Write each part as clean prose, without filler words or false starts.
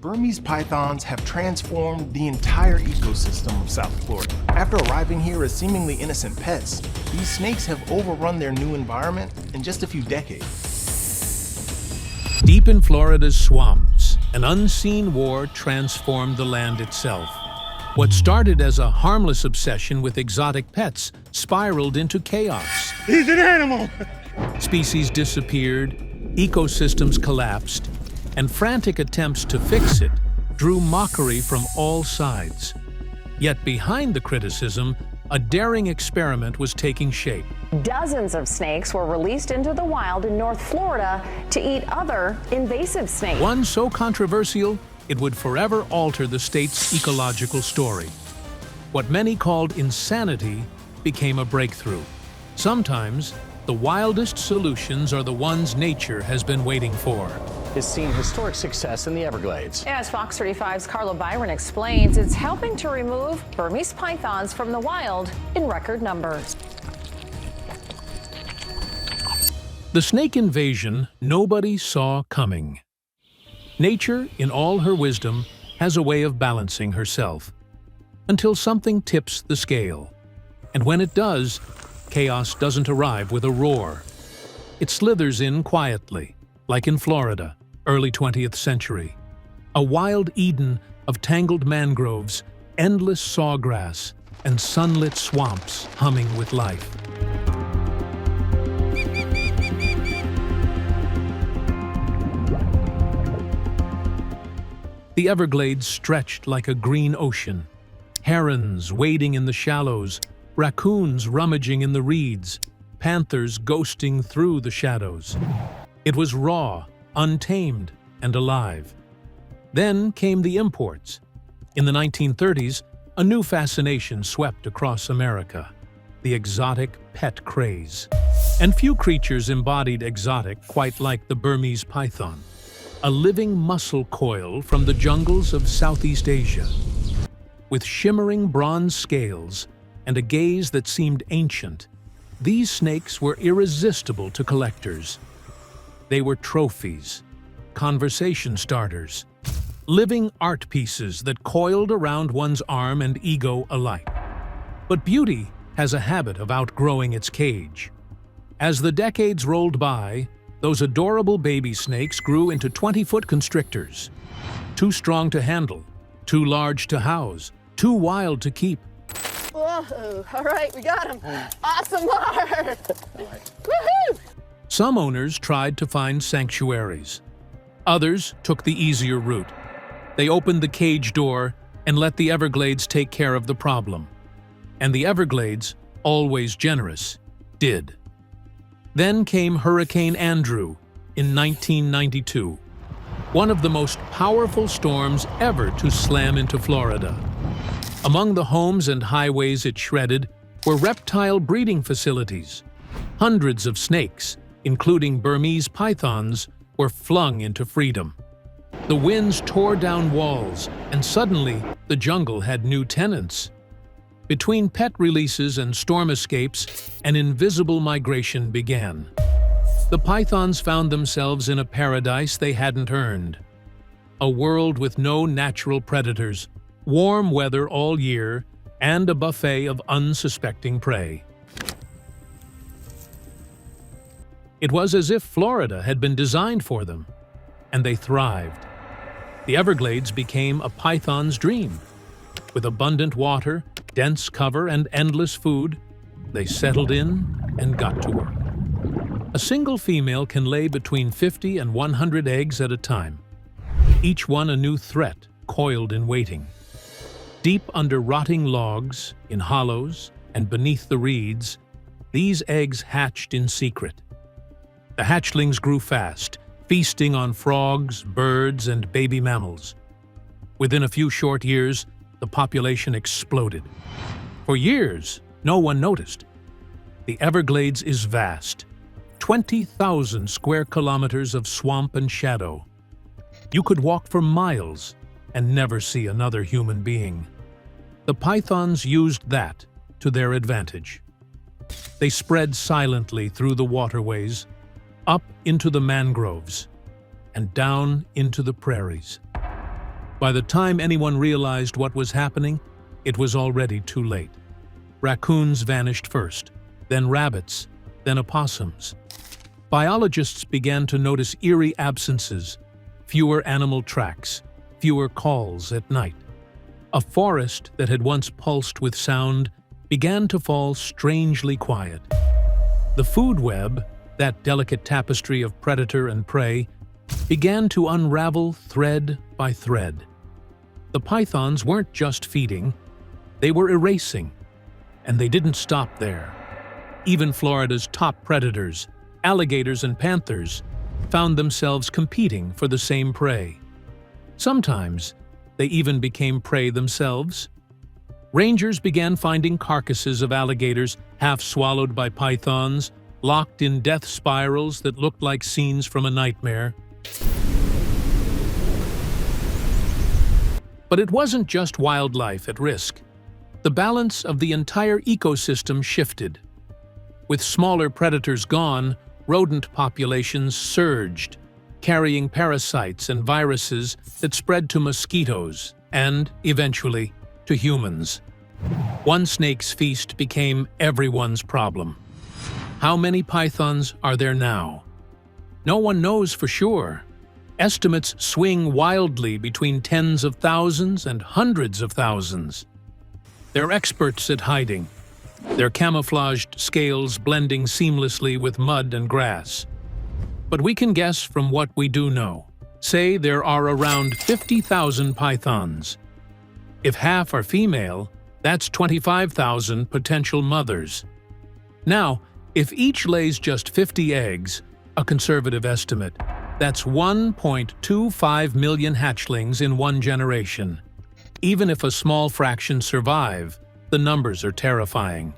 Burmese pythons have transformed the entire ecosystem of South Florida. After arriving here as seemingly innocent pets, these snakes have overrun their new environment in just a few decades. Deep in Florida's swamps, an unseen war transformed the land itself. What started as a harmless obsession with exotic pets spiraled into chaos. He's an animal! Species disappeared, ecosystems collapsed, and frantic attempts to fix it drew mockery from all sides. Yet behind the criticism, a daring experiment was taking shape. Dozens of snakes were released into the wild in North Florida to eat other invasive snakes. One so controversial, it would forever alter the state's ecological story. What many called insanity became a breakthrough. Sometimes, the wildest solutions are the ones nature has been waiting for. Has seen historic success in the Everglades. As Fox 35's Carla Byron explains, it's helping to remove Burmese pythons from the wild in record numbers. The snake invasion nobody saw coming. Nature, in all her wisdom, has a way of balancing herself, until something tips the scale. And when it does, chaos doesn't arrive with a roar. It slithers in quietly, like in Florida, early 20th century. A wild Eden of tangled mangroves, endless sawgrass, and sunlit swamps humming with life. The Everglades stretched like a green ocean. Herons wading in the shallows, raccoons rummaging in the reeds, panthers ghosting through the shadows. It was raw, untamed, and alive. Then came the imports. In the 1930s, a new fascination swept across America, the exotic pet craze. And few creatures embodied exotic quite like the Burmese python, a living muscle coil from the jungles of Southeast Asia. With shimmering bronze scales and a gaze that seemed ancient, these snakes were irresistible to collectors. They were trophies, conversation starters, living art pieces that coiled around one's arm and ego alike. But beauty has a habit of outgrowing its cage. As the decades rolled by, those adorable baby snakes grew into 20-foot constrictors. Too strong to handle, too large to house, too wild to keep. Whoa, all right, we got him. Awesome, Mark. Woohoo! Some owners tried to find sanctuaries. Others took the easier route. They opened the cage door and let the Everglades take care of the problem. And the Everglades, always generous, did. Then came Hurricane Andrew in 1992, one of the most powerful storms ever to slam into Florida. Among the homes and highways it shredded were reptile breeding facilities. Hundreds of snakes, including Burmese pythons, were flung into freedom. The winds tore down walls, and suddenly the jungle had new tenants. Between pet releases and storm escapes, an invisible migration began. The pythons found themselves in a paradise they hadn't earned. A world with no natural predators, warm weather all year, and a buffet of unsuspecting prey. It was as if Florida had been designed for them, and they thrived. The Everglades became a python's dream. With abundant water, dense cover, and endless food, they settled in and got to work. A single female can lay between 50 and 100 eggs at a time, each one a new threat coiled in waiting. Deep under rotting logs, in hollows, and beneath the reeds, these eggs hatched in secret. The hatchlings grew fast, feasting on frogs, birds, and baby mammals. Within a few short years, the population exploded. For years, no one noticed. The Everglades is vast, 20,000 square kilometers of swamp and shadow. You could walk for miles and never see another human being. The pythons used that to their advantage. They spread silently through the waterways, up into the mangroves, and down into the prairies. By the time anyone realized what was happening, it was already too late. Raccoons vanished first, then rabbits, then opossums. Biologists began to notice eerie absences, fewer animal tracks, fewer calls at night. A forest that had once pulsed with sound began to fall strangely quiet. The food web, that delicate tapestry of predator and prey, began to unravel thread by thread. The pythons weren't just feeding, they were erasing. And they didn't stop there. Even Florida's top predators, alligators and panthers, found themselves competing for the same prey. Sometimes, they even became prey themselves. Rangers began finding carcasses of alligators half swallowed by pythons, locked in death spirals that looked like scenes from a nightmare. But it wasn't just wildlife at risk. The balance of the entire ecosystem shifted. With smaller predators gone, rodent populations surged, carrying parasites and viruses that spread to mosquitoes and, eventually, to humans. One snake's feast became everyone's problem. How many pythons are there now? No one knows for sure. Estimates swing wildly between tens of thousands and hundreds of thousands. They're experts at hiding, their camouflaged scales blending seamlessly with mud and grass. But we can guess from what we do know. Say there are around 50,000 pythons. If half are female, that's 25,000 potential mothers. Now, if each lays just 50 eggs, a conservative estimate, that's 1.25 million hatchlings in one generation. Even if a small fraction survive, the numbers are terrifying.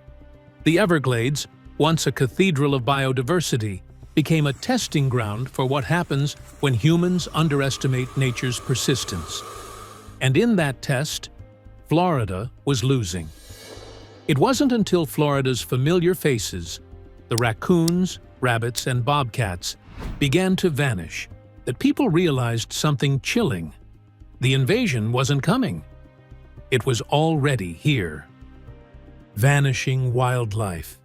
The Everglades, once a cathedral of biodiversity, became a testing ground for what happens when humans underestimate nature's persistence. And in that test, Florida was losing. It wasn't until Florida's familiar faces, the raccoons, rabbits, and bobcats, began to vanish that people realized something chilling. The invasion wasn't coming. It was already here. Vanishing wildlife.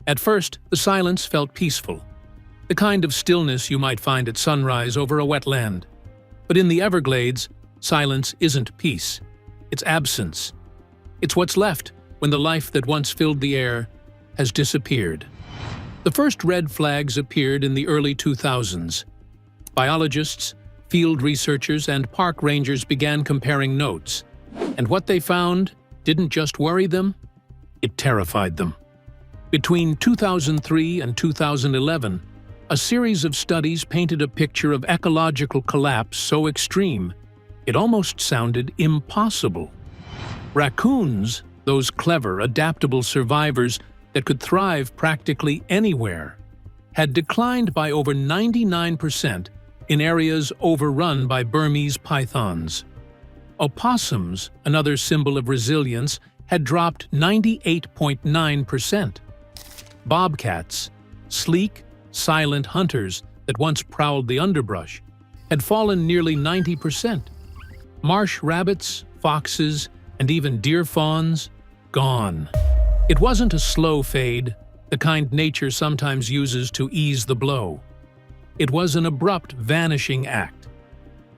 At first, the silence felt peaceful, the kind of stillness you might find at sunrise over a wetland. But in the Everglades, silence isn't peace. It's absence. It's what's left when the life that once filled the air has disappeared. The first red flags appeared in the early 2000s. Biologists, field researchers, and park rangers began comparing notes. And what they found didn't just worry them, it terrified them. Between 2003 and 2011, a series of studies painted a picture of ecological collapse so extreme, it almost sounded impossible. Raccoons, those clever, adaptable survivors that could thrive practically anywhere, had declined by over 99% in areas overrun by Burmese pythons. Opossums, another symbol of resilience, had dropped 98.9%. Bobcats, sleek, silent hunters that once prowled the underbrush, had fallen nearly 90%. Marsh rabbits, foxes, and even deer fawns, gone. It wasn't a slow fade, the kind nature sometimes uses to ease the blow. It was an abrupt vanishing act,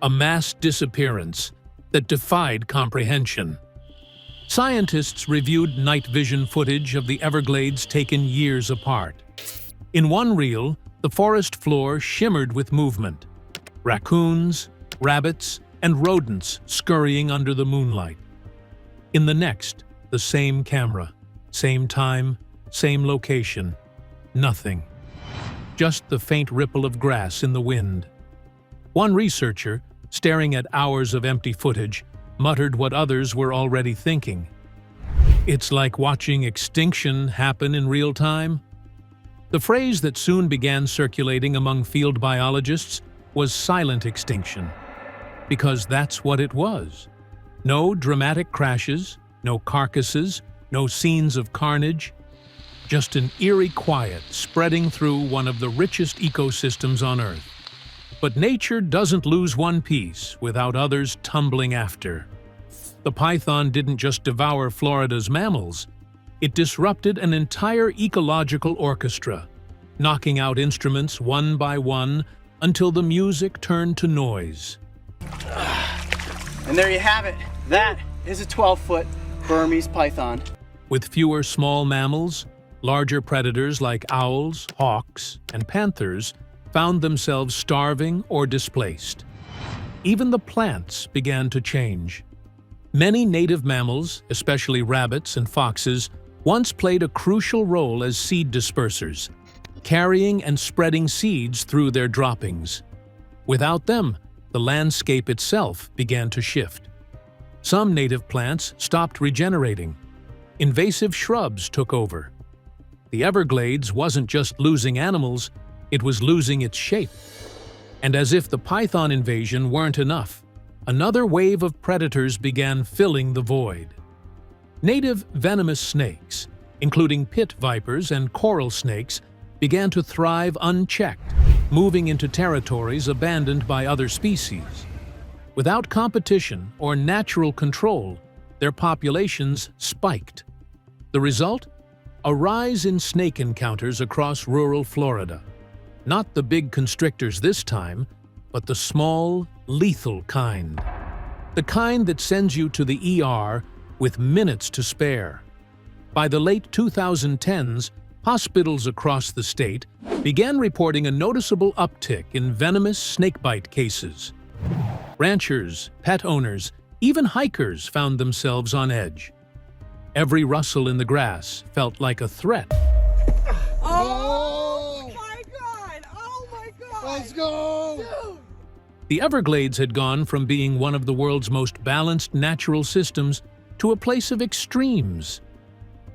a mass disappearance that defied comprehension. Scientists reviewed night vision footage of the Everglades taken years apart. In one reel, the forest floor shimmered with movement. Raccoons, rabbits, and rodents scurrying under the moonlight. In the next, the same camera, same time, same location. Nothing. Just the faint ripple of grass in the wind. One researcher, staring at hours of empty footage, muttered what others were already thinking. It's like watching extinction happen in real time. The phrase that soon began circulating among field biologists was silent extinction, because that's what it was. No dramatic crashes, no carcasses, no scenes of carnage, just an eerie quiet spreading through one of the richest ecosystems on Earth. But nature doesn't lose one piece without others tumbling after. The python didn't just devour Florida's mammals, it disrupted an entire ecological orchestra, knocking out instruments one by one until the music turned to noise. And there you have it. That is a 12-foot Burmese python. With fewer small mammals, larger predators like owls, hawks, and panthers found themselves starving or displaced. Even the plants began to change. Many native mammals, especially rabbits and foxes, once played a crucial role as seed dispersers, carrying and spreading seeds through their droppings. Without them, the landscape itself began to shift. Some native plants stopped regenerating. Invasive shrubs took over. The Everglades wasn't just losing animals, it was losing its shape. And as if the python invasion weren't enough, another wave of predators began filling the void. Native venomous snakes, including pit vipers and coral snakes, began to thrive unchecked, moving into territories abandoned by other species. Without competition or natural control, their populations spiked. The result? A rise in snake encounters across rural Florida. Not the big constrictors this time, but the small, lethal kind. The kind that sends you to the ER with minutes to spare. By the late 2010s, hospitals across the state began reporting a noticeable uptick in venomous snakebite cases. Ranchers, pet owners, even hikers found themselves on edge. Every rustle in the grass felt like a threat. Oh my God! Oh my God! Let's go! Dude. The Everglades had gone from being one of the world's most balanced natural systems to a place of extremes.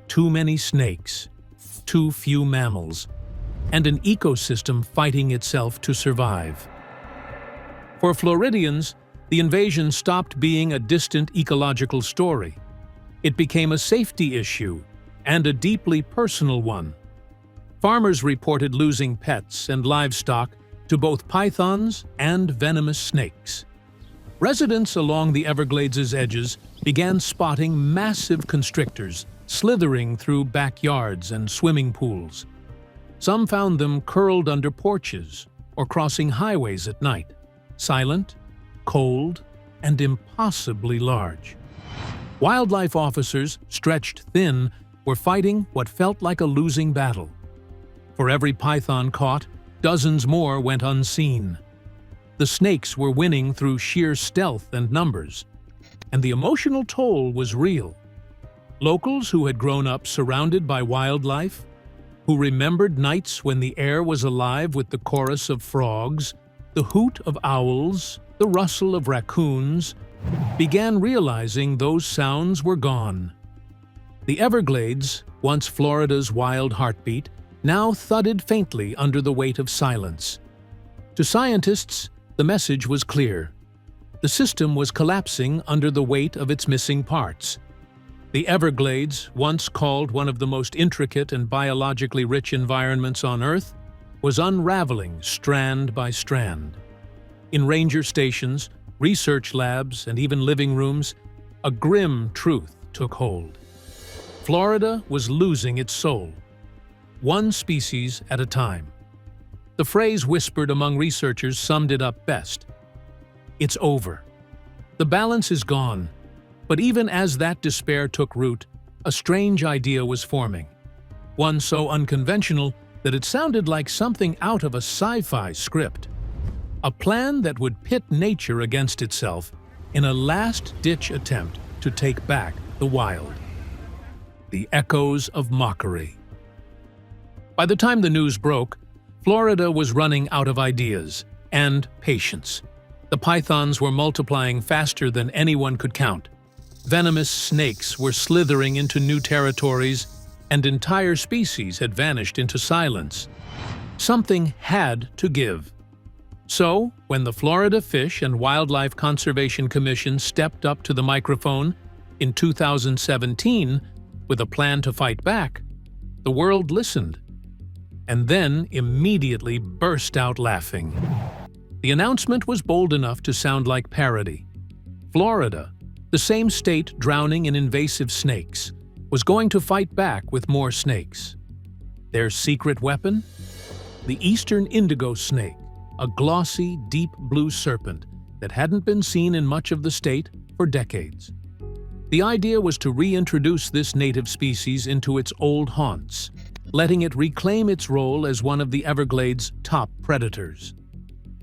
Too many snakes, too few mammals, and an ecosystem fighting itself to survive. For Floridians, the invasion stopped being a distant ecological story. It became a safety issue, and a deeply personal one. Farmers reported losing pets and livestock to both pythons and venomous snakes. Residents along the Everglades' edges began spotting massive constrictors slithering through backyards and swimming pools. Some found them curled under porches or crossing highways at night, silent, cold, and impossibly large. Wildlife officers, stretched thin, were fighting what felt like a losing battle. For every python caught, dozens more went unseen. The snakes were winning through sheer stealth and numbers, and the emotional toll was real. Locals who had grown up surrounded by wildlife, who remembered nights when the air was alive with the chorus of frogs, the hoot of owls, the rustle of raccoons, began realizing those sounds were gone. The Everglades, once Florida's wild heartbeat, now thudded faintly under the weight of silence. To scientists, the message was clear. The system was collapsing under the weight of its missing parts. The Everglades, once called one of the most intricate and biologically rich environments on Earth, was unraveling strand by strand. In ranger stations, research labs, and even living rooms, a grim truth took hold. Florida was losing its soul, one species at a time. The phrase whispered among researchers summed it up best. It's over. The balance is gone. But even as that despair took root, a strange idea was forming. One so unconventional that it sounded like something out of a sci-fi script. A plan that would pit nature against itself in a last-ditch attempt to take back the wild. The echoes of mockery. By the time the news broke, Florida was running out of ideas and patience. The pythons were multiplying faster than anyone could count. Venomous snakes were slithering into new territories, and entire species had vanished into silence. Something had to give. So, when the Florida Fish and Wildlife Conservation Commission stepped up to the microphone in 2017 with a plan to fight back, the world listened, and then immediately burst out laughing. The announcement was bold enough to sound like parody. Florida, the same state drowning in invasive snakes, was going to fight back with more snakes. Their secret weapon? The eastern indigo snake, a glossy, deep blue serpent that hadn't been seen in much of the state for decades. The idea was to reintroduce this native species into its old haunts, letting it reclaim its role as one of the Everglades' top predators.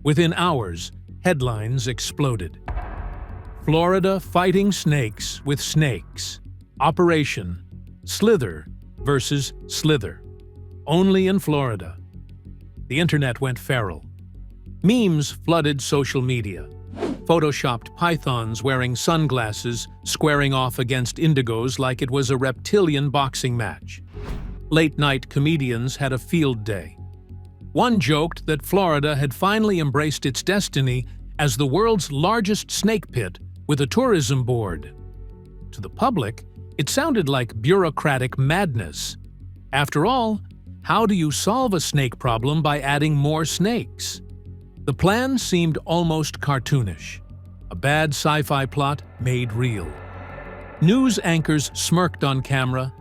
Within hours, headlines exploded. Florida fighting snakes with snakes. Operation Slither versus Slither. Only in Florida. The internet went feral. Memes flooded social media. Photoshopped pythons wearing sunglasses squaring off against indigos like it was a reptilian boxing match. Late-night comedians had a field day. One joked that Florida had finally embraced its destiny as the world's largest snake pit with a tourism board. To the public, it sounded like bureaucratic madness. After all, how do you solve a snake problem by adding more snakes? The plan seemed almost cartoonish. A bad sci-fi plot made real. News anchors smirked on camera.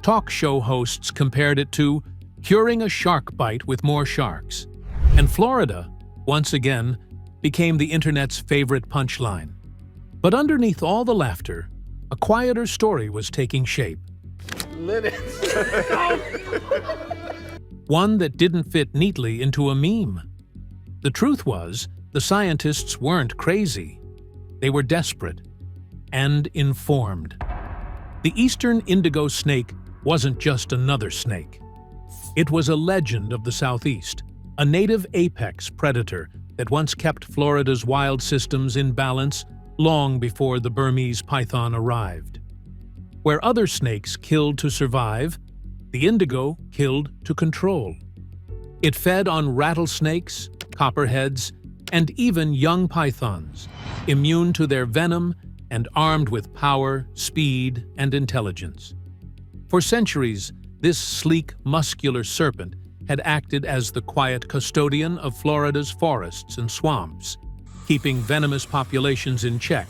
Talk show hosts compared it to curing a shark bite with more sharks. And Florida, once again, became the internet's favorite punchline. But underneath all the laughter, a quieter story was taking shape. One that didn't fit neatly into a meme. The truth was, the scientists weren't crazy. They were desperate and informed. The eastern indigo snake wasn't just another snake. It was a legend of the Southeast, a native apex predator that once kept Florida's wild systems in balance long before the Burmese python arrived. Where other snakes killed to survive, the indigo killed to control. It fed on rattlesnakes, copperheads, and even young pythons, immune to their venom and armed with power, speed, and intelligence. For centuries, this sleek, muscular serpent had acted as the quiet custodian of Florida's forests and swamps, keeping venomous populations in check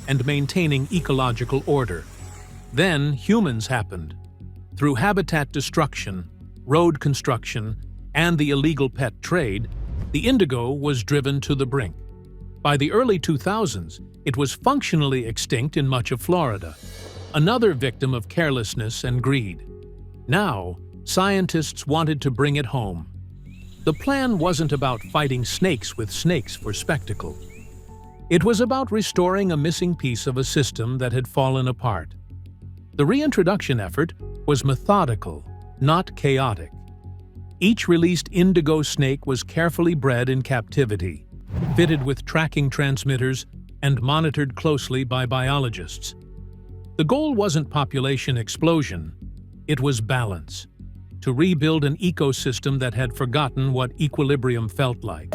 and maintaining ecological order. Then humans happened. Through habitat destruction, road construction, and the illegal pet trade, the indigo was driven to the brink. By the early 2000s, it was functionally extinct in much of Florida, another victim of carelessness and greed. Now, scientists wanted to bring it home. The plan wasn't about fighting snakes with snakes for spectacle. It was about restoring a missing piece of a system that had fallen apart. The reintroduction effort was methodical, not chaotic. Each released indigo snake was carefully bred in captivity, fitted with tracking transmitters, and monitored closely by biologists. The goal wasn't population explosion, it was balance, to rebuild an ecosystem that had forgotten what equilibrium felt like.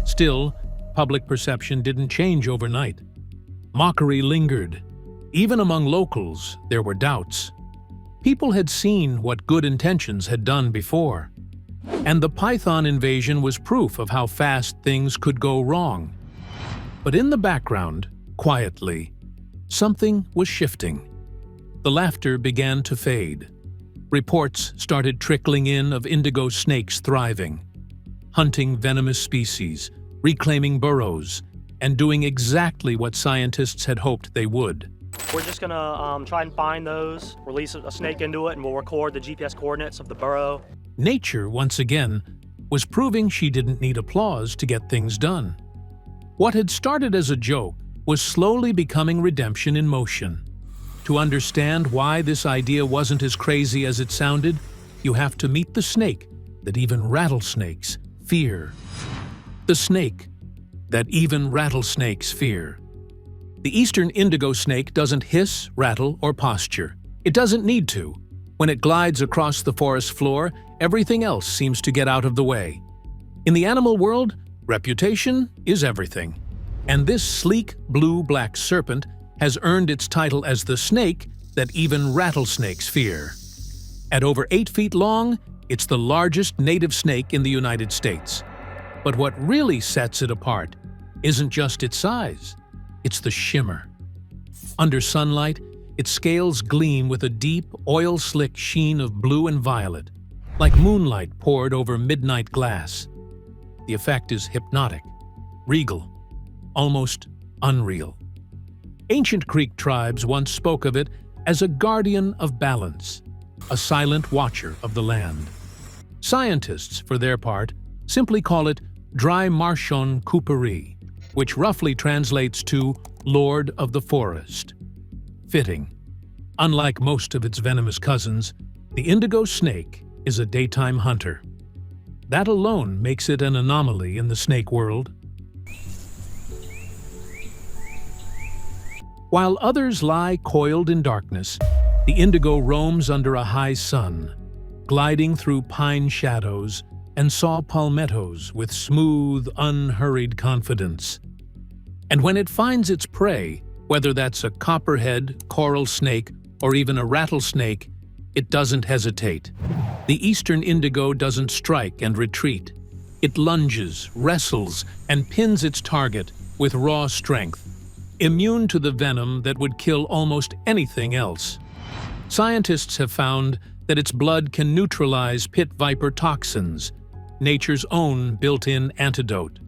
Still, public perception didn't change overnight. Mockery lingered. Even among locals, there were doubts. People had seen what good intentions had done before. And the python invasion was proof of how fast things could go wrong. But in the background, quietly, something was shifting. The laughter began to fade. Reports started trickling in of indigo snakes thriving, hunting venomous species, reclaiming burrows, and doing exactly what scientists had hoped they would. We're just gonna try and find those, release a snake into it, and we'll record the GPS coordinates of the burrow. Nature, once again, was proving she didn't need applause to get things done. What had started as a joke was slowly becoming redemption in motion. To understand why this idea wasn't as crazy as it sounded, you have to meet the snake that even rattlesnakes fear. The snake that even rattlesnakes fear. The eastern indigo snake doesn't hiss, rattle, or posture. It doesn't need to. When it glides across the forest floor, everything else seems to get out of the way. In the animal world, reputation is everything. And this sleek blue-black serpent has earned its title as the snake that even rattlesnakes fear. At over 8 feet long, it's the largest native snake in the United States. But what really sets it apart isn't just its size, it's the shimmer. Under sunlight, its scales gleam with a deep, oil-slick sheen of blue and violet, like moonlight poured over midnight glass. The effect is hypnotic, regal, almost unreal. Ancient Greek tribes once spoke of it as a guardian of balance, a silent watcher of the land. Scientists, for their part, simply call it Drymarchon Couperi, which roughly translates to Lord of the Forest. Fitting. Unlike most of its venomous cousins, the indigo snake is a daytime hunter. That alone makes it an anomaly in the snake world. While others lie coiled in darkness, the indigo roams under a high sun, gliding through pine shadows and saw palmettos with smooth, unhurried confidence. And when it finds its prey, whether that's a copperhead, coral snake, or even a rattlesnake, it doesn't hesitate. The eastern indigo doesn't strike and retreat. It lunges, wrestles, and pins its target with raw strength, immune to the venom that would kill almost anything else. Scientists have found that its blood can neutralize pit viper toxins, nature's own built-in antidote.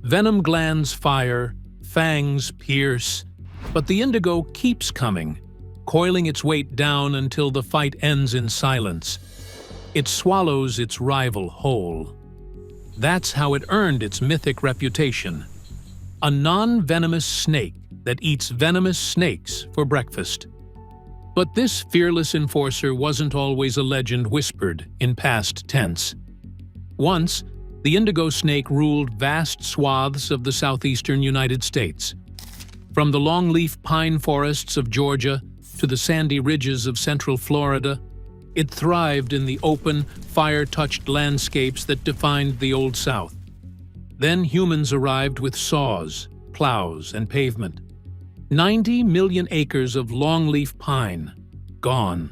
Venom glands fire, fangs pierce, but the indigo keeps coming, coiling its weight down until the fight ends in silence. It swallows its rival whole. That's how it earned its mythic reputation. A non-venomous snake that eats venomous snakes for breakfast. But this fearless enforcer wasn't always a legend whispered in past tense. Once, the indigo snake ruled vast swaths of the southeastern United States. From the longleaf pine forests of Georgia to the sandy ridges of central Florida, it thrived in the open, fire-touched landscapes that defined the Old South. Then humans arrived with saws, plows, and pavement. 90 million acres of longleaf pine, gone.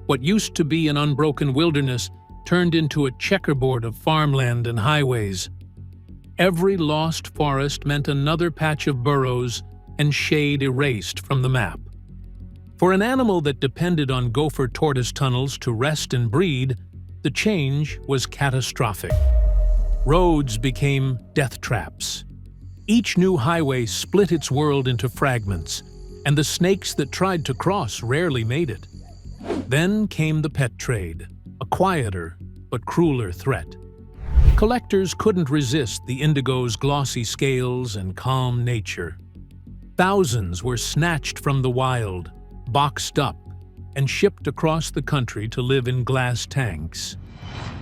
What used to be an unbroken wilderness turned into a checkerboard of farmland and highways. Every lost forest meant another patch of burrows and shade erased from the map. For an animal that depended on gopher-tortoise tunnels to rest and breed, the change was catastrophic. Roads became death traps. Each new highway split its world into fragments, and the snakes that tried to cross rarely made it. Then came the pet trade, a quieter but crueler threat. Collectors couldn't resist the indigo's glossy scales and calm nature. Thousands were snatched from the wild, boxed up, and shipped across the country to live in glass tanks.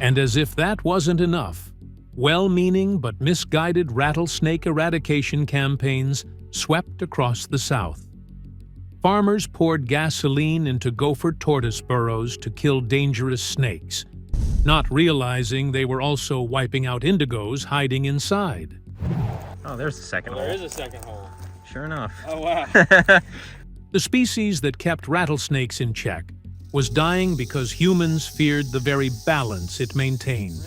And as if that wasn't enough, well-meaning but misguided rattlesnake eradication campaigns swept across the South. Farmers poured gasoline into gopher-tortoise burrows to kill dangerous snakes, not realizing they were also wiping out indigos hiding inside. Oh, there's the second hole. There is a second hole. Sure enough. Oh, wow. The species that kept rattlesnakes in check was dying because humans feared the very balance it maintained.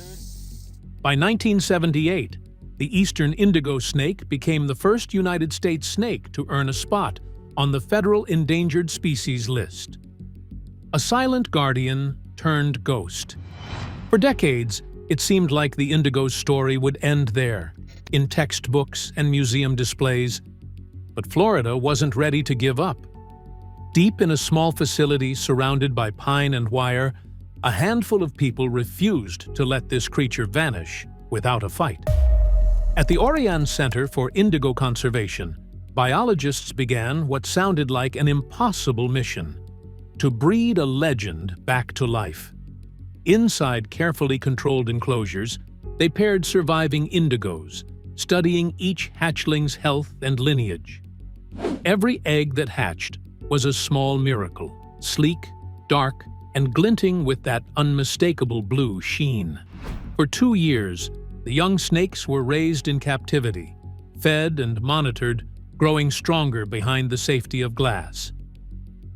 By 1978, the eastern indigo snake became the first United States snake to earn a spot on the federal endangered species list. A silent guardian turned ghost. For decades, it seemed like the indigo's story would end there, in textbooks and museum displays. But Florida wasn't ready to give up. Deep in a small facility surrounded by pine and wire, a handful of people refused to let this creature vanish without a fight. At the Orion Center for Indigo Conservation, biologists began what sounded like an impossible mission: to breed a legend back to life. Inside carefully controlled enclosures, they paired surviving indigos, studying each hatchling's health and lineage. Every egg that hatched was a small miracle, sleek, dark, and glinting with that unmistakable blue sheen. For 2 years, the young snakes were raised in captivity, fed and monitored, growing stronger behind the safety of glass.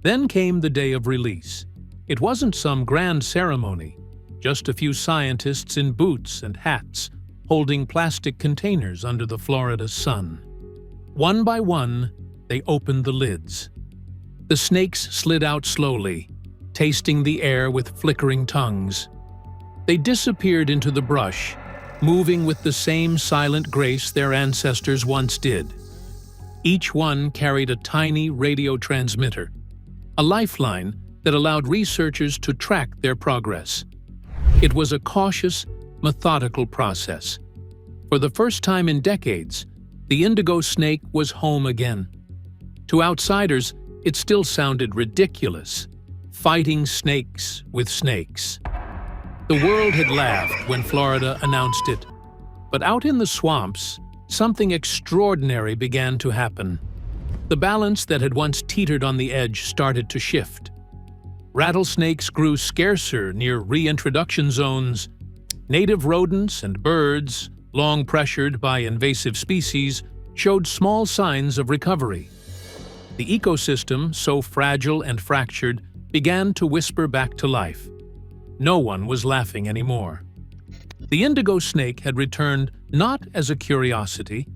Then came the day of release. It wasn't some grand ceremony, just a few scientists in boots and hats, holding plastic containers under the Florida sun. One by one, they opened the lids. The snakes slid out slowly, tasting the air with flickering tongues. They disappeared into the brush, moving with the same silent grace their ancestors once did. Each one carried a tiny radio transmitter, a lifeline that allowed researchers to track their progress. It was a cautious, methodical process. For the first time in decades, the indigo snake was home again. To outsiders, it still sounded ridiculous, fighting snakes with snakes. The world had laughed when Florida announced it, but out in the swamps, something extraordinary began to happen. The balance that had once teetered on the edge started to shift. Rattlesnakes grew scarcer near reintroduction zones. Native rodents and birds, long pressured by invasive species, showed small signs of recovery. The ecosystem, so fragile and fractured, began to whisper back to life. No one was laughing anymore. The indigo snake had returned not as a curiosity,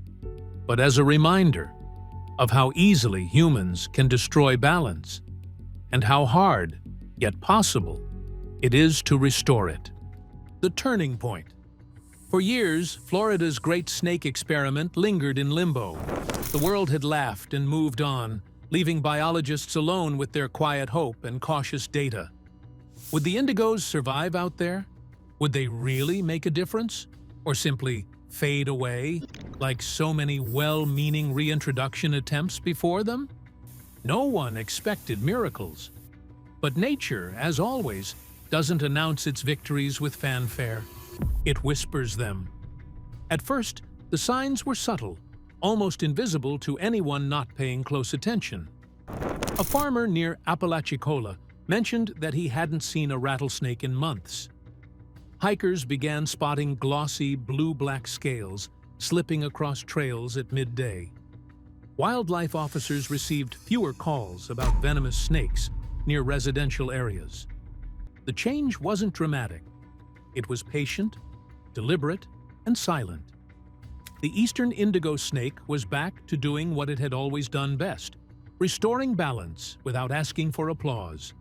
but as a reminder of how easily humans can destroy balance, and how hard, yet possible, it is to restore it. The turning point. For years, Florida's great snake experiment lingered in limbo. The world had laughed and moved on, leaving biologists alone with their quiet hope and cautious data. Would the indigos survive out there? Would they really make a difference? Or simply fade away, like so many well-meaning reintroduction attempts before them? No one expected miracles. But nature, as always, doesn't announce its victories with fanfare. It whispers them. At first, the signs were subtle, almost invisible to anyone not paying close attention. A farmer near Apalachicola mentioned that he hadn't seen a rattlesnake in months. Hikers began spotting glossy blue-black scales slipping across trails at midday. Wildlife officers received fewer calls about venomous snakes near residential areas. The change wasn't dramatic. It was patient, deliberate, and silent. The eastern indigo snake was back to doing what it had always done best, restoring balance without asking for applause.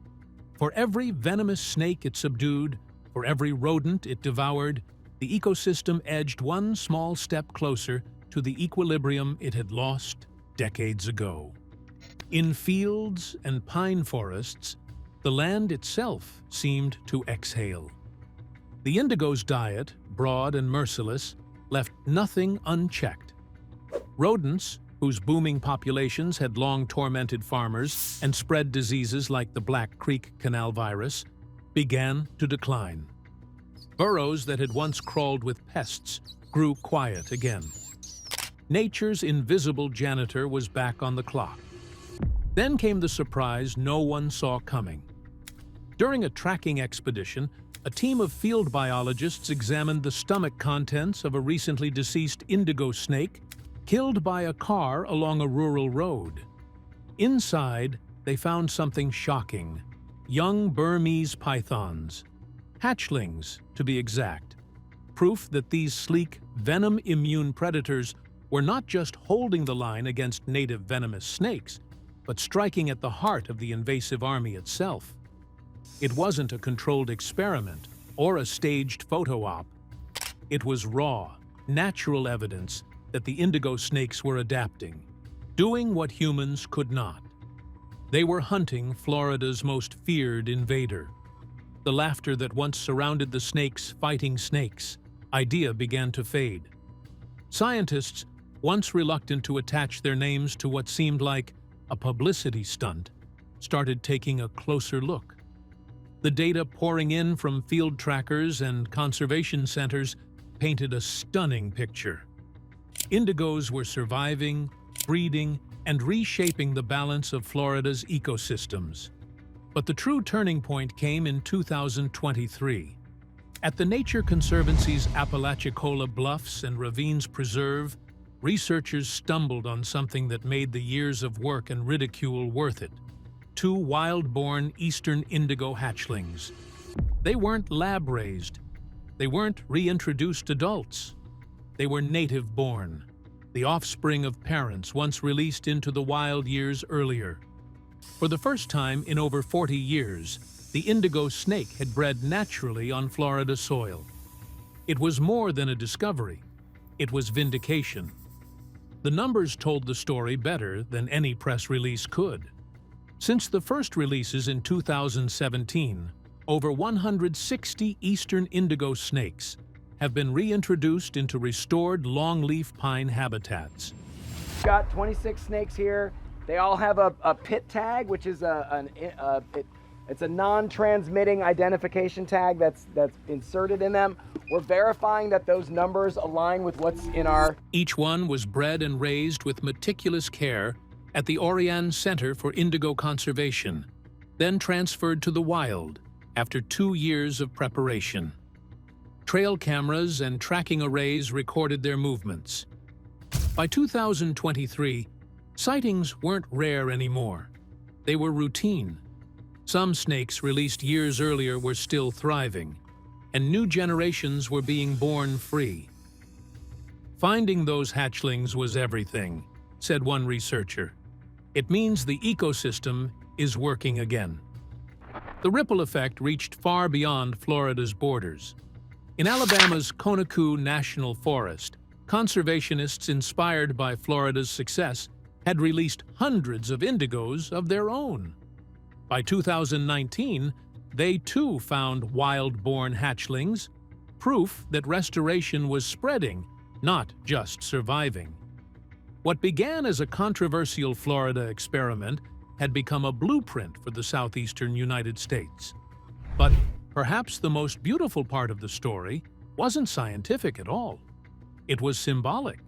For every venomous snake it subdued, for every rodent it devoured, the ecosystem edged one small step closer to the equilibrium it had lost decades ago. In fields and pine forests, the land itself seemed to exhale. The indigo's diet, broad and merciless, left nothing unchecked. Rodents, whose booming populations had long tormented farmers and spread diseases like the Black Creek Canal virus, began to decline. Burrows that had once crawled with pests grew quiet again. Nature's invisible janitor was back on the clock. Then came the surprise no one saw coming. During a tracking expedition, a team of field biologists examined the stomach contents of a recently deceased indigo snake killed by a car along a rural road. Inside, they found something shocking: young Burmese pythons. Hatchlings, to be exact. Proof that these sleek, venom-immune predators were not just holding the line against native venomous snakes, but striking at the heart of the invasive army itself. It wasn't a controlled experiment or a staged photo op. It was raw, natural evidence that the indigo snakes were adapting, doing what humans could not. They were hunting Florida's most feared invader. The laughter that once surrounded the snakes fighting snakes idea began to fade. Scientists, once reluctant to attach their names to what seemed like a publicity stunt, started taking a closer look. The data pouring in from field trackers and conservation centers painted a stunning picture. Indigos were surviving, breeding, and reshaping the balance of Florida's ecosystems. But the true turning point came in 2023. At the Nature Conservancy's Apalachicola Bluffs and Ravines Preserve, researchers stumbled on something that made the years of work and ridicule worth it: 2 wild-born eastern indigo hatchlings. They weren't lab-raised. They weren't reintroduced adults. They were native-born, the offspring of parents once released into the wild years earlier. For the first time in over 40 years, the indigo snake had bred naturally on Florida soil. It was more than a discovery. It was vindication. The numbers told the story better than any press release could. Since the first releases in 2017, over 160 eastern indigo snakes have been reintroduced into restored longleaf pine habitats. We've got 26 snakes here. They all have a pit tag, which is it's a non-transmitting identification tag that's inserted in them. We're verifying that those numbers align with what's in our... Each one was bred and raised with meticulous care at the Orion Center for Indigo Conservation, then transferred to the wild after 2 years of preparation. Trail cameras and tracking arrays recorded their movements. By 2023, sightings weren't rare anymore. They were routine. Some snakes released years earlier were still thriving, and new generations were being born free. Finding those hatchlings was everything, said one researcher. It means the ecosystem is working again. The ripple effect reached far beyond Florida's borders. In Alabama's Conecuh National Forest, conservationists inspired by Florida's success had released hundreds of indigos of their own. By 2019, they too found wild-born hatchlings, proof that restoration was spreading, not just surviving. What began as a controversial Florida experiment had become a blueprint for the southeastern United States. But perhaps the most beautiful part of the story wasn't scientific at all. It was symbolic.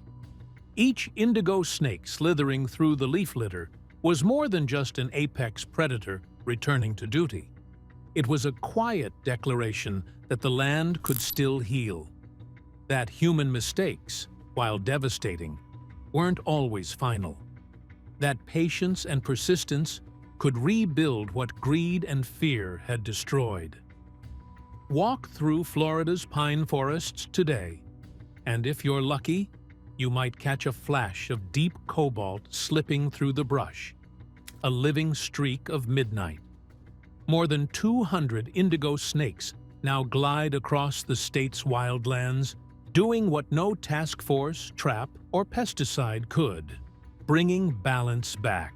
Each indigo snake slithering through the leaf litter was more than just an apex predator returning to duty. It was a quiet declaration that the land could still heal, that human mistakes, while devastating, weren't always final, that patience and persistence could rebuild what greed and fear had destroyed. Walk through Florida's pine forests today, and if you're lucky, you might catch a flash of deep cobalt slipping through the brush, a living streak of midnight. More than 200 indigo snakes now glide across the state's wildlands, doing what no task force, trap, or pesticide could, bringing balance back.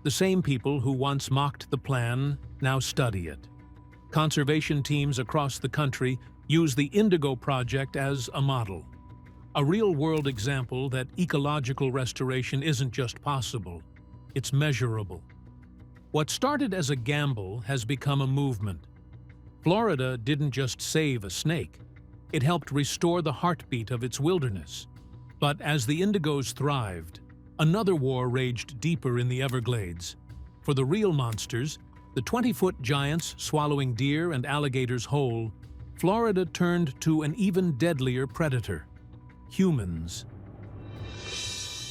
The same people who once mocked the plan now study it. Conservation teams across the country use the Indigo Project as a model, a real-world example that ecological restoration isn't just possible, it's measurable. What started as a gamble has become a movement. Florida didn't just save a snake, it helped restore the heartbeat of its wilderness. But as the indigos thrived, another war raged deeper in the Everglades. For the real monsters, the 20-foot giants swallowing deer and alligators whole, Florida turned to an even deadlier predator: humans.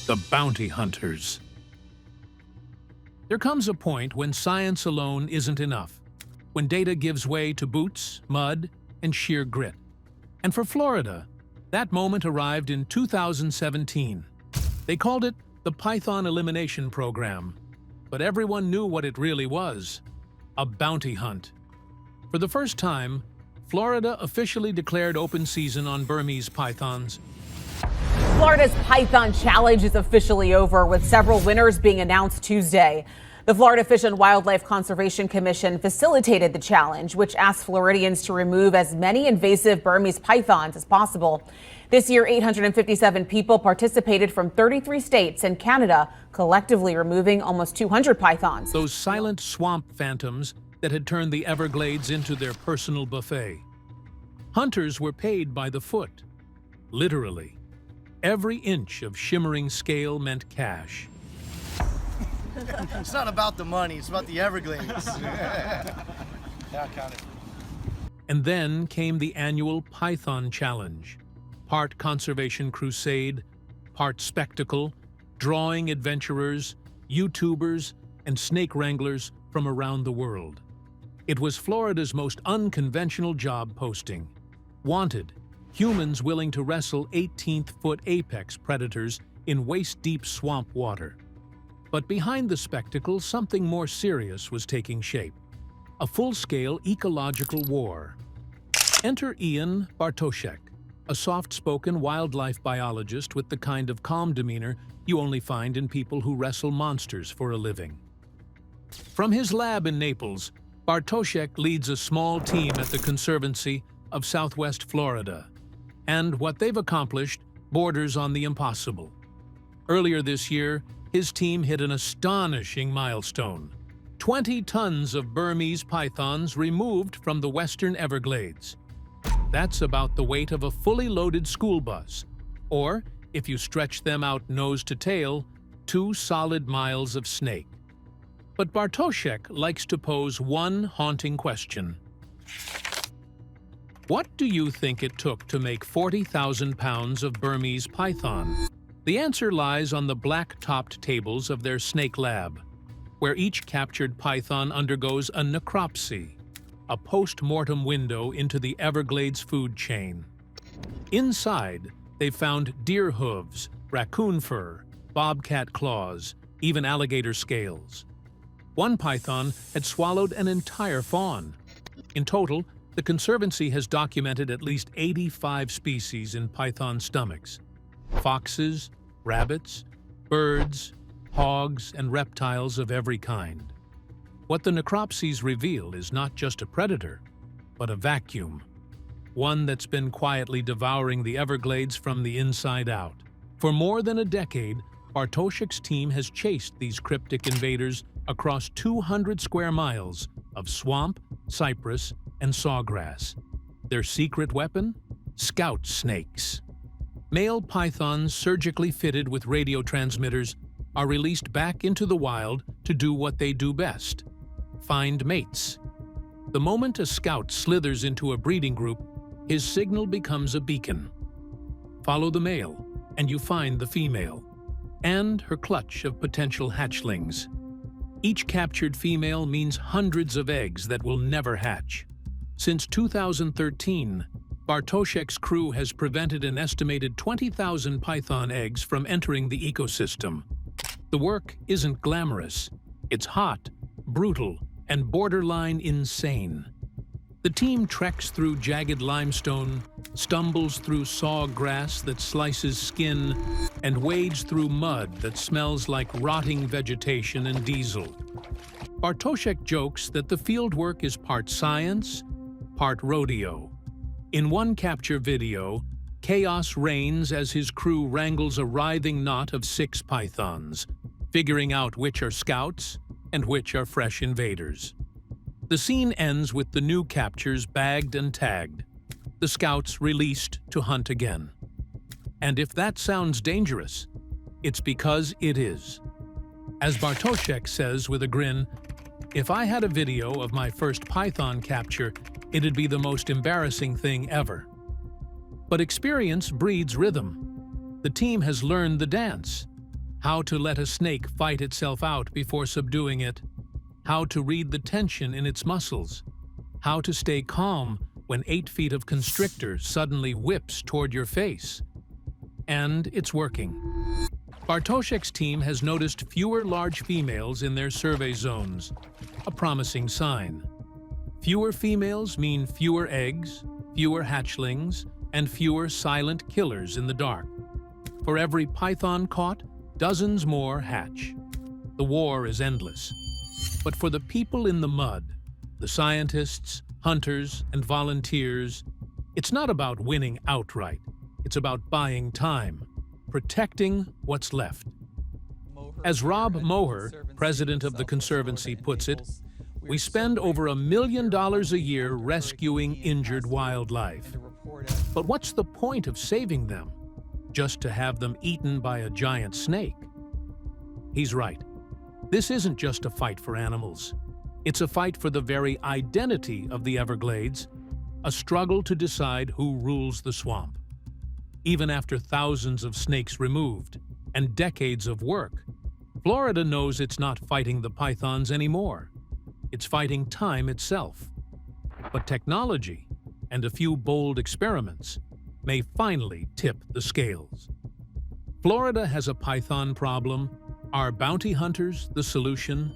The bounty hunters. There comes a point when science alone isn't enough, when data gives way to boots, mud, and sheer grit. And for Florida, that moment arrived in 2017. They called it the Python Elimination Program, but everyone knew what it really was: a bounty hunt. For the first time, Florida officially declared open season on Burmese pythons. Florida's Python Challenge is officially over, with several winners being announced Tuesday. The Florida Fish and Wildlife Conservation Commission facilitated the challenge, which asks Floridians to remove as many invasive Burmese pythons as possible. This year, 857 people participated from 33 states and Canada, collectively removing almost 200 pythons. Those silent swamp phantoms that had turned the Everglades into their personal buffet. Hunters were paid by the foot, literally. Every inch of shimmering scale meant cash. It's not about the money, it's about the Everglades. Yeah, count it. And then came the annual Python Challenge, part conservation crusade, part spectacle, drawing adventurers, YouTubers, and snake wranglers from around the world. It was Florida's most unconventional job posting. Wanted, humans willing to wrestle 18th-foot apex predators in waist-deep swamp water. But behind the spectacle, something more serious was taking shape. A full-scale ecological war. Enter Ian Bartoszek, a soft-spoken wildlife biologist with the kind of calm demeanor you only find in people who wrestle monsters for a living. From his lab in Naples, Bartoszek leads a small team at the Conservancy of Southwest Florida, and what they've accomplished borders on the impossible. Earlier this year, his team hit an astonishing milestone: 20 tons of Burmese pythons removed from the western Everglades. That's about the weight of a fully loaded school bus, or, if you stretch them out nose to tail, 2 solid miles of snake. But Bartoszek likes to pose one haunting question. What do you think it took to make 40,000 pounds of Burmese python? The answer lies on the black-topped tables of their snake lab, where each captured python undergoes a necropsy, a post-mortem window into the Everglades food chain. Inside, they found deer hooves, raccoon fur, bobcat claws, even alligator scales. One python had swallowed an entire fawn. In total, the Conservancy has documented at least 85 species in python stomachs: foxes, rabbits, birds, hogs, and reptiles of every kind. What the necropsies reveal is not just a predator, but a vacuum, one that's been quietly devouring the Everglades from the inside out. For more than a decade, Bartoszek's team has chased these cryptic invaders across 200 square miles of swamp, cypress, and sawgrass. Their secret weapon? Scout snakes. Male pythons surgically fitted with radio transmitters are released back into the wild to do what they do best: find mates. The moment a scout slithers into a breeding group, his signal becomes a beacon. Follow the male, and you find the female, and her clutch of potential hatchlings. Each captured female means hundreds of eggs that will never hatch. Since 2013, Bartoszek's crew has prevented an estimated 20,000 python eggs from entering the ecosystem. The work isn't glamorous. It's hot, brutal, and borderline insane. The team treks through jagged limestone, stumbles through sawgrass that slices skin, and wades through mud that smells like rotting vegetation and diesel. Bartoszek jokes that the fieldwork is part science, part rodeo. In one capture video, chaos reigns as his crew wrangles a writhing knot of 6 pythons, figuring out which are scouts and which are fresh invaders. The scene ends with the new captures bagged and tagged, the scouts released to hunt again. And if that sounds dangerous, it's because it is. As Bartoszek says with a grin, "If I had a video of my first python capture, it'd be the most embarrassing thing ever." But experience breeds rhythm. The team has learned the dance: how to let a snake fight itself out before subduing it, how to read the tension in its muscles, how to stay calm when 8 feet of constrictor suddenly whips toward your face. And it's working. Bartoszek's team has noticed fewer large females in their survey zones, a promising sign. Fewer females mean fewer eggs, fewer hatchlings, and fewer silent killers in the dark. For every python caught, dozens more hatch. The war is endless. But for the people in the mud, the scientists, hunters, and volunteers, it's not about winning outright. It's about buying time, protecting what's left. As Rob Moher, president of the Conservancy, puts it, we spend over $1 million a year rescuing injured wildlife. But what's the point of saving them? Just to have them eaten by a giant snake? He's right. This isn't just a fight for animals. It's a fight for the very identity of the Everglades, a struggle to decide who rules the swamp. Even after thousands of snakes removed and decades of work, Florida knows it's not fighting the pythons anymore. It's fighting time itself. But technology and a few bold experiments may finally tip the scales. Florida has a python problem. Are bounty hunters the solution?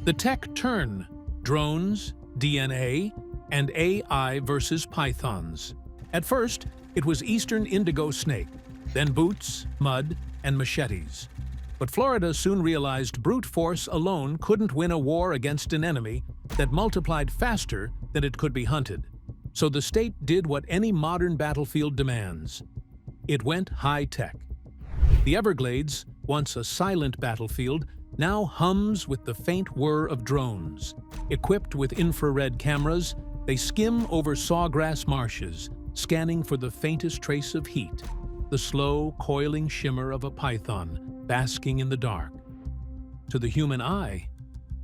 The tech turn: drones, DNA, and AI versus pythons. At first, it was eastern indigo snake, then boots, mud, and machetes. But Florida soon realized brute force alone couldn't win a war against an enemy that multiplied faster than it could be hunted. So the state did what any modern battlefield demands. It went high-tech. The Everglades, once a silent battlefield, now hums with the faint whir of drones. Equipped with infrared cameras, they skim over sawgrass marshes, scanning for the faintest trace of heat, the slow, coiling shimmer of a python basking in the dark. To the human eye,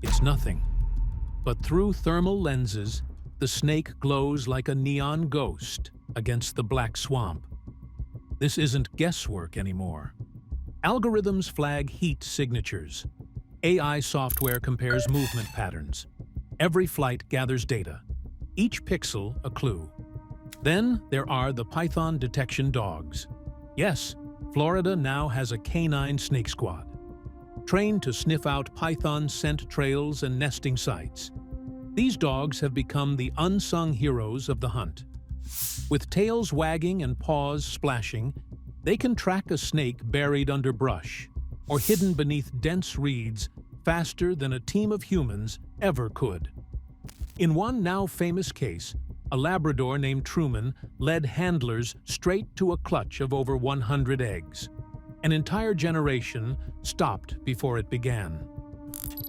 it's nothing. But through thermal lenses, the snake glows like a neon ghost against the black swamp. This isn't guesswork anymore. Algorithms flag heat signatures. AI software compares movement patterns. Every flight gathers data, each pixel a clue. Then there are the python detection dogs. Yes, Florida now has a canine snake squad, trained to sniff out python scent trails and nesting sites. These dogs have become the unsung heroes of the hunt. With tails wagging and paws splashing, they can track a snake buried under brush or hidden beneath dense reeds faster than a team of humans ever could. In one now famous case, a Labrador named Truman led handlers straight to a clutch of over 100 eggs. An entire generation stopped before it began.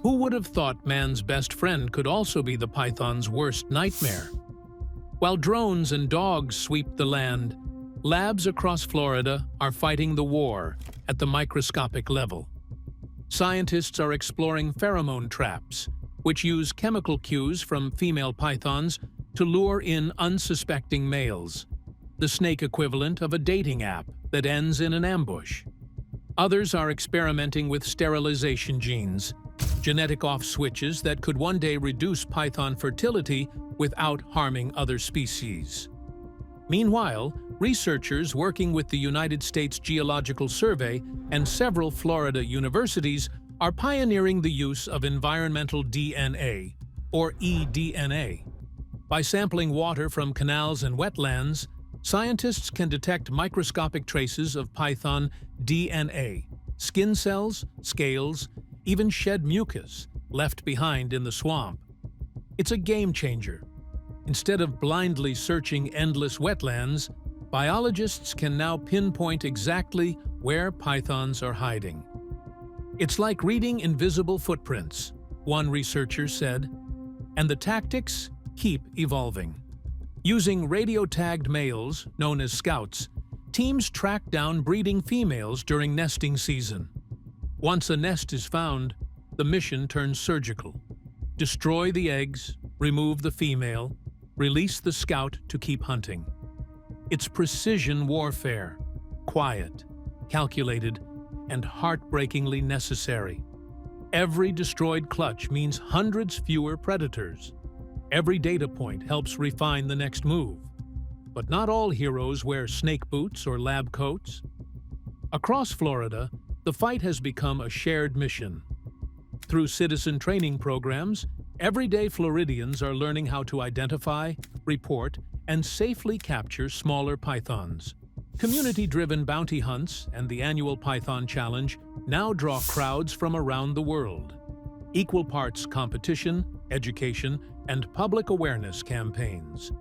Who would have thought man's best friend could also be the python's worst nightmare? While drones and dogs sweep the land, labs across Florida are fighting the war at the microscopic level. Scientists are exploring pheromone traps, which use chemical cues from female pythons to lure in unsuspecting males, the snake equivalent of a dating app that ends in an ambush. Others are experimenting with sterilization genes, genetic off-switches that could one day reduce python fertility without harming other species. Meanwhile, researchers working with the United States Geological Survey and several Florida universities are pioneering the use of environmental DNA, or eDNA. By sampling water from canals and wetlands, scientists can detect microscopic traces of python DNA, skin cells, scales, even shed mucus left behind in the swamp. It's a game changer. Instead of blindly searching endless wetlands, biologists can now pinpoint exactly where pythons are hiding. It's like reading invisible footprints, one researcher said, and the tactics keep evolving. Using radio-tagged males, known as scouts, teams track down breeding females during nesting season. Once a nest is found, the mission turns surgical. Destroy the eggs, remove the female, release the scout to keep hunting. It's precision warfare, quiet, calculated, and heartbreakingly necessary. Every destroyed clutch means hundreds fewer predators. Every data point helps refine the next move. But not all heroes wear snake boots or lab coats. Across Florida, the fight has become a shared mission. Through citizen training programs, everyday Floridians are learning how to identify, report, and safely capture smaller pythons. Community-driven bounty hunts and the annual Python Challenge now draw crowds from around the world. Equal parts competition, education, and public awareness campaigns.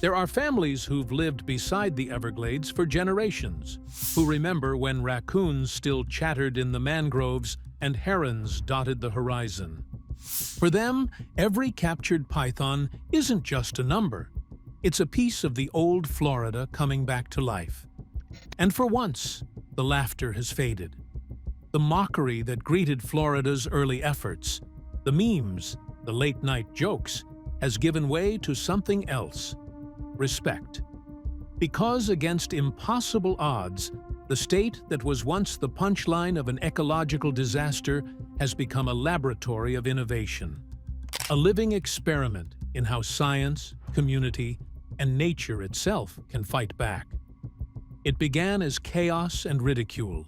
There are families who've lived beside the Everglades for generations, who remember when raccoons still chattered in the mangroves and herons dotted the horizon. For them, every captured python isn't just a number. It's a piece of the old Florida coming back to life. And for once, the laughter has faded. The mockery that greeted Florida's early efforts, the memes, the late-night jokes, has given way to something else: respect. Because against impossible odds, the state that was once the punchline of an ecological disaster has become a laboratory of innovation. A living experiment in how science, community, and nature itself can fight back. It began as chaos and ridicule,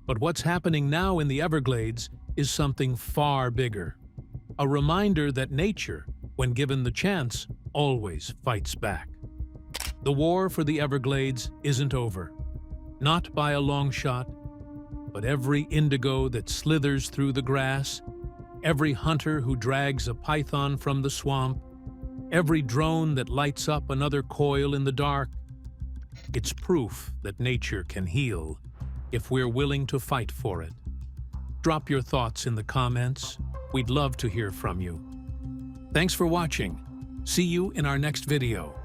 but what's happening now in the Everglades is something far bigger. A reminder that nature, when given the chance, always fights back. The war for the Everglades isn't over. Not by a long shot, but every indigo that slithers through the grass, every hunter who drags a python from the swamp, every drone that lights up another coil in the dark, it's proof that nature can heal if we're willing to fight for it. Drop your thoughts in the comments. We'd love to hear from you. Thanks for watching. See you in our next video.